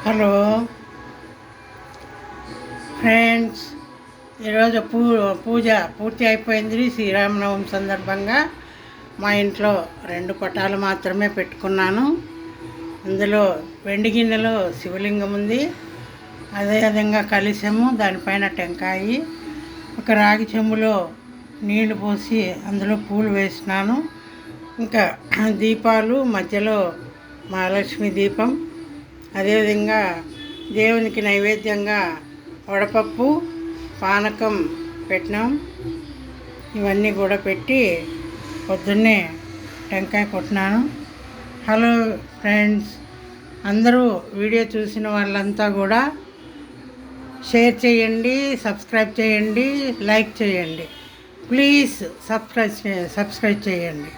Hello friends, ఈరోజు పూజ పూర్తి అయిపోయింది. శ్రీరామనవమి సందర్భంగా మా ఇంట్లో 2 పటాలు మాత్రమే పెట్టుకున్నాను. అందులో వెండి గిన్నెలో శివలింగం ఉంది, అదేవిధంగా కలశము, దానిపైన టెంకాయి, ఒక రాగి చెంబులో నీళ్లు పోసి అందులో పూలు వేసినాను. ఇంకా దీపాలు, మధ్యలో మహాలక్ష్మి దీపం, అదేవిధంగా దేవునికి నైవేద్యంగా వడపప్పు, పానకం పెట్టినాం. ఇవన్నీ కూడా పెట్టి పొద్దున్నే టెంకాయ కొట్టినాను. హలో ఫ్రెండ్స్, అందరూ వీడియో చూసిన వాళ్ళంతా కూడా షేర్ చేయండి, సబ్స్క్రైబ్ చేయండి, లైక్ చేయండి. ప్లీజ్ సబ్స్క్రైబ్ చేయండి.